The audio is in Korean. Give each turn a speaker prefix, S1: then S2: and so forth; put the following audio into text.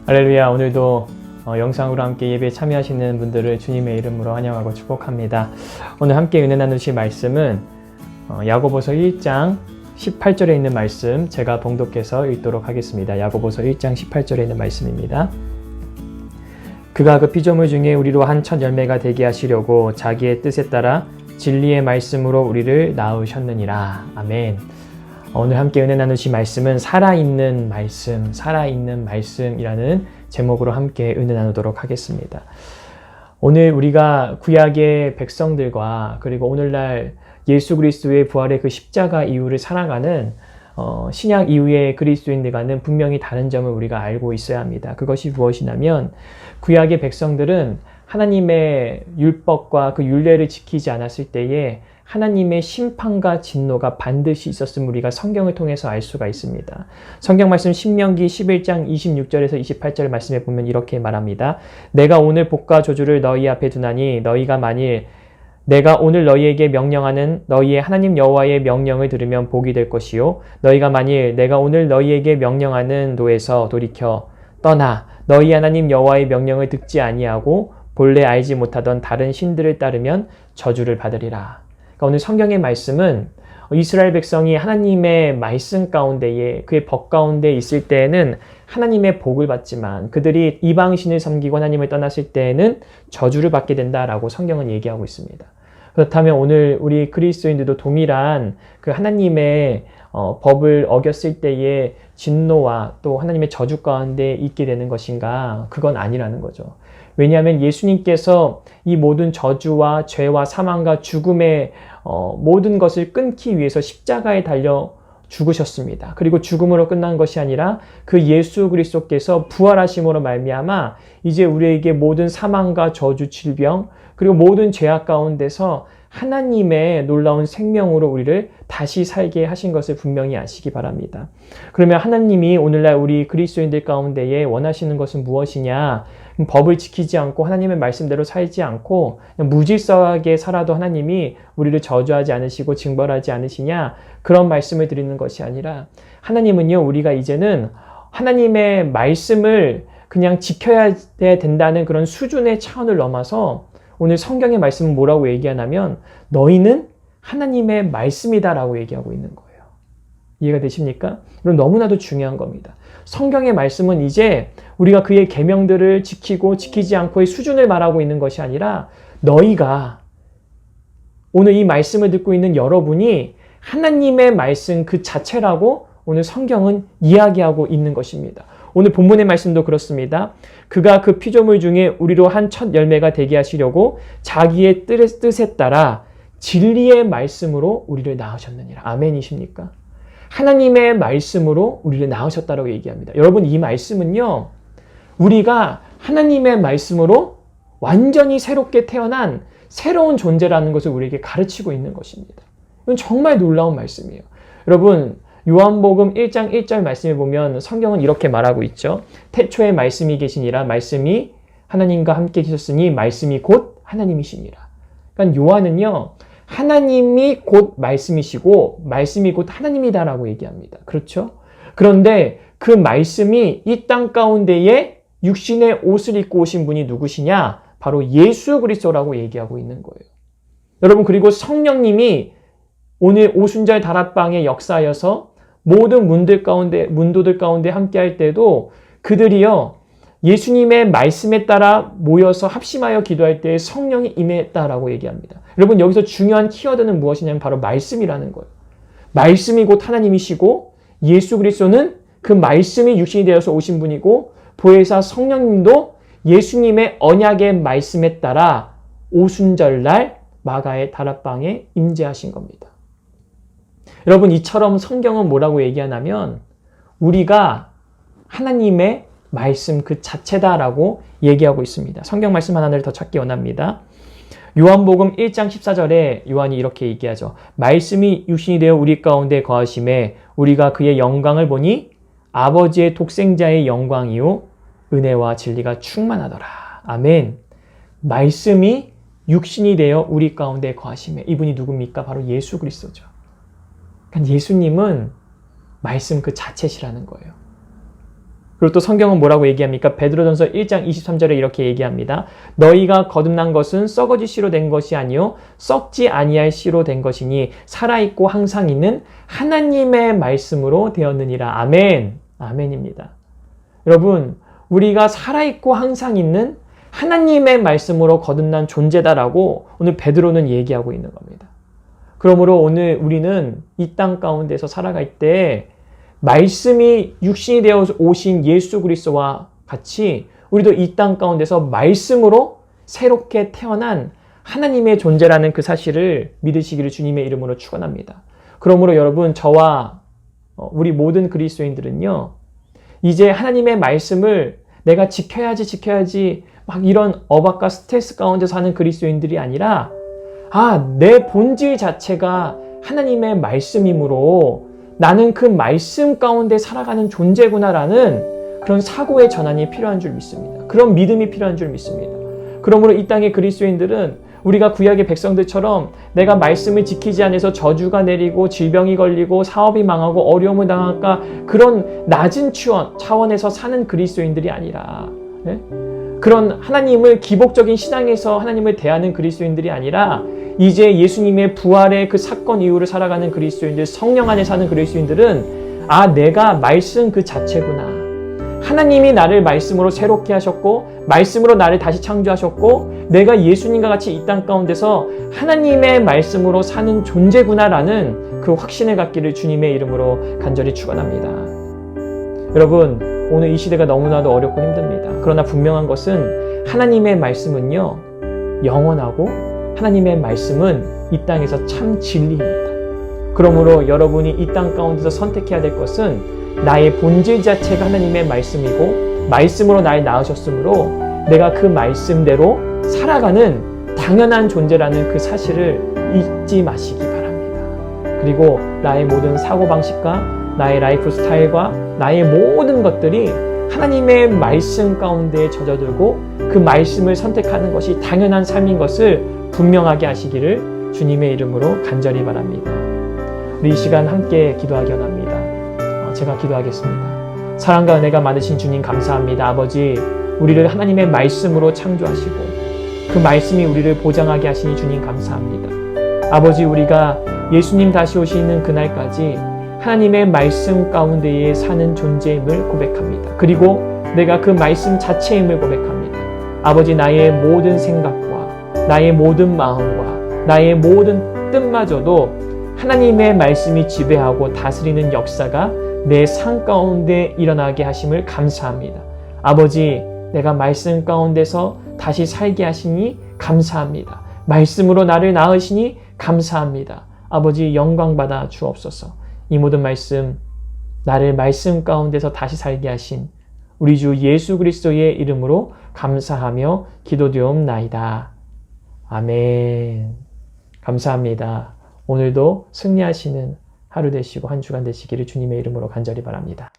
S1: 할렐루야. 오늘도 영상으로 함께 예배에 참여하시는 분들을 주님의 이름으로 환영하고 축복합니다. 오늘 함께 은혜 나누실 말씀은 야고보서 1장 18절에 있는 말씀 제가 봉독해서 읽도록 하겠습니다. 야고보서 1장 18절에 있는 말씀입니다. 그가 그 피조물 중에 우리로 한 첫 열매가 되게 하시려고 자기의 뜻에 따라 진리의 말씀으로 우리를 낳으셨느니라. 아멘. 오늘 함께 은혜 나누실 말씀은 살아있는 말씀이라는 제목으로 함께 은혜 나누도록 하겠습니다. 오늘 우리가 구약의 백성들과 그리고 오늘날 예수 그리스도의 부활의 그 십자가 이후를 살아가는 신약 이후의 그리스도인들과는 분명히 다른 점을 우리가 알고 있어야 합니다. 그것이 무엇이냐면 구약의 백성들은 하나님의 율법과 그 율례를 지키지 않았을 때에 하나님의 심판과 진노가 반드시 있었음을 우리가 성경을 통해서 알 수가 있습니다. 성경 말씀 신명기 11장 26절에서 28절 말씀에 보면 이렇게 말합니다. 내가 오늘 복과 저주를 너희 앞에 두나니 너희가 만일 내가 오늘 너희에게 명령하는 너희의 하나님 여호와의 명령을 들으면 복이 될 것이요 너희가 만일 내가 오늘 너희에게 명령하는 도에서 돌이켜 떠나 너희 하나님 여호와의 명령을 듣지 아니하고 본래 알지 못하던 다른 신들을 따르면 저주를 받으리라. 그러니까 오늘 성경의 말씀은 이스라엘 백성이 하나님의 말씀 가운데에 그의 법 가운데 있을 때에는 하나님의 복을 받지만 그들이 이방신을 섬기고 하나님을 떠났을 때에는 저주를 받게 된다라고 성경은 얘기하고 있습니다. 그렇다면 오늘 우리 그리스도인들도 동일한 그 하나님의 법을 어겼을 때의 진노와 또 하나님의 저주 가운데 있게 되는 것인가? 그건 아니라는 거죠. 왜냐하면 예수님께서 이 모든 저주와 죄와 사망과 죽음의 모든 것을 끊기 위해서 십자가에 달려 죽으셨습니다. 그리고 죽음으로 끝난 것이 아니라 그 예수 그리스도께서 부활하심으로 말미암아 이제 우리에게 모든 사망과 저주, 질병 그리고 모든 죄악 가운데서 하나님의 놀라운 생명으로 우리를 다시 살게 하신 것을 분명히 아시기 바랍니다. 그러면 하나님이 오늘날 우리 그리스도인들 가운데에 원하시는 것은 무엇이냐? 법을 지키지 않고 하나님의 말씀대로 살지 않고 그냥 무질서하게 살아도 하나님이 우리를 저주하지 않으시고 징벌하지 않으시냐? 그런 말씀을 드리는 것이 아니라 하나님은요, 우리가 이제는 하나님의 말씀을 그냥 지켜야 된다는 그런 수준의 차원을 넘어서 오늘 성경의 말씀은 뭐라고 얘기하냐면 너희는 하나님의 말씀이다라고 얘기하고 있는 거예요. 이해가 되십니까? 이건 너무나도 중요한 겁니다. 성경의 말씀은 이제 우리가 그의 계명들을 지키고 지키지 않고의 수준을 말하고 있는 것이 아니라 너희가 오늘 이 말씀을 듣고 있는 여러분이 하나님의 말씀 그 자체라고 오늘 성경은 이야기하고 있는 것입니다. 오늘 본문의 말씀도 그렇습니다. 그가 그 피조물 중에 우리로 한 첫 열매가 되게 하시려고 자기의 뜻에 따라 진리의 말씀으로 우리를 낳으셨느니라. 아멘이십니까? 하나님의 말씀으로 우리를 낳으셨다고 얘기합니다. 여러분 이 말씀은요. 우리가 하나님의 말씀으로 완전히 새롭게 태어난 새로운 존재라는 것을 우리에게 가르치고 있는 것입니다. 이건 정말 놀라운 말씀이에요. 여러분 요한복음 1장 1절 말씀에 보면 성경은 이렇게 말하고 있죠. 태초에 말씀이 계시니라 말씀이 하나님과 함께 계셨으니 말씀이 곧 하나님이시니라. 그러니까 요한은요. 하나님이 곧 말씀이시고 말씀이 곧 하나님이다라고 얘기합니다. 그렇죠? 그런데 그 말씀이 이 땅 가운데에 육신의 옷을 입고 오신 분이 누구시냐? 바로 예수 그리스도라고 얘기하고 있는 거예요. 여러분 그리고 성령님이 오늘 오순절 다락방의 역사여서 모든 문도들 가운데 함께 할 때도 그들이요 예수님의 말씀에 따라 모여서 합심하여 기도할 때 성령이 임했다라고 얘기합니다. 여러분 여기서 중요한 키워드는 무엇이냐면 바로 말씀이라는 거예요. 말씀이 곧 하나님이시고 예수 그리스도는 그 말씀이 육신이 되어서 오신 분이고 보혜사 성령님도 예수님의 언약의 말씀에 따라 오순절날 마가의 다락방에 임재하신 겁니다. 여러분 이처럼 성경은 뭐라고 얘기하냐면 우리가 하나님의 말씀 그 자체다라고 얘기하고 있습니다. 성경 말씀 하나를 더 찾기 원합니다. 요한복음 1장 14절에 요한이 이렇게 얘기하죠. 말씀이 육신이 되어 우리 가운데 거하심에 우리가 그의 영광을 보니 아버지의 독생자의 영광이요 은혜와 진리가 충만하더라. 아멘. 말씀이 육신이 되어 우리 가운데 거하심에 이분이 누굽니까? 바로 예수 그리스도죠. 그러니까 예수님은 말씀 그 자체시라는 거예요. 그리고 또 성경은 뭐라고 얘기합니까? 베드로전서 1장 23절에 이렇게 얘기합니다. 너희가 거듭난 것은 썩어질 씨로 된 것이 아니요 썩지 아니할 씨로 된 것이니 살아있고 항상 있는 하나님의 말씀으로 되었느니라. 아멘. 아멘입니다. 여러분, 우리가 살아있고 항상 있는 하나님의 말씀으로 거듭난 존재다라고 오늘 베드로는 얘기하고 있는 겁니다. 그러므로 오늘 우리는 이 땅 가운데서 살아갈 때 말씀이 육신이 되어 오신 예수 그리스도와 같이 우리도 이 땅 가운데서 말씀으로 새롭게 태어난 하나님의 존재라는 그 사실을 믿으시기를 주님의 이름으로 축원합니다. 그러므로 여러분, 저와 우리 모든 그리스도인들은요, 이제 하나님의 말씀을 내가 지켜야지 막 이런 억압과 스트레스 가운데 사는 그리스도인들이 아니라 내 본질 자체가 하나님의 말씀이므로 나는 그 말씀 가운데 살아가는 존재구나라는 그런 사고의 전환이 필요한 줄 믿습니다. 그런 믿음이 필요한 줄 믿습니다. 그러므로 이 땅의 그리스도인들은 우리가 구약의 백성들처럼 내가 말씀을 지키지 않아서 저주가 내리고 질병이 걸리고 사업이 망하고 어려움을 당할까 그런 낮은 차원에서 사는 그리스도인들이 아니라 그런 하나님을 기복적인 신앙에서 하나님을 대하는 그리스도인들이 아니라 이제 예수님의 부활의 그 사건 이후를 살아가는 그리스도인들, 성령 안에 사는 그리스도인들은 내가 말씀 그 자체구나. 하나님이 나를 말씀으로 새롭게 하셨고 말씀으로 나를 다시 창조하셨고 내가 예수님과 같이 이 땅 가운데서 하나님의 말씀으로 사는 존재구나라는 그 확신을 갖기를 주님의 이름으로 간절히 축원합니다. 여러분, 오늘 이 시대가 너무나도 어렵고 힘듭니다. 그러나 분명한 것은 하나님의 말씀은요, 영원하고 하나님의 말씀은 이 땅에서 참 진리입니다. 그러므로 여러분이 이 땅 가운데서 선택해야 될 것은 나의 본질 자체가 하나님의 말씀이고 말씀으로 날 낳으셨으므로 내가 그 말씀대로 살아가는 당연한 존재라는 그 사실을 잊지 마시기 바랍니다. 그리고 나의 모든 사고방식과 나의 라이프 스타일과 나의 모든 것들이 하나님의 말씀 가운데 젖어들고 그 말씀을 선택하는 것이 당연한 삶인 것을 분명하게 하시기를 주님의 이름으로 간절히 바랍니다. 우리 이 시간 함께 기도하기 원합니다. 제가 기도하겠습니다. 사랑과 은혜가 많으신 주님 감사합니다. 아버지, 우리를 하나님의 말씀으로 창조하시고 그 말씀이 우리를 보장하게 하시니 주님 감사합니다. 아버지, 우리가 예수님 다시 오시는 그날까지 하나님의 말씀 가운데에 사는 존재임을 고백합니다. 그리고 내가 그 말씀 자체임을 고백합니다. 아버지, 나의 모든 생각과 나의 모든 마음과 나의 모든 뜻마저도 하나님의 말씀이 지배하고 다스리는 역사가 내 삶 가운데 일어나게 하심을 감사합니다. 아버지, 내가 말씀 가운데서 다시 살게 하시니 감사합니다. 말씀으로 나를 낳으시니 감사합니다. 아버지, 영광 받아 주옵소서. 이 모든 말씀, 나를 말씀 가운데서 다시 살게 하신 우리 주 예수 그리스도의 이름으로 감사하며 기도드리옵나이다. 아멘. 감사합니다. 오늘도 승리하시는 하루 되시고 한 주간 되시기를 주님의 이름으로 간절히 바랍니다.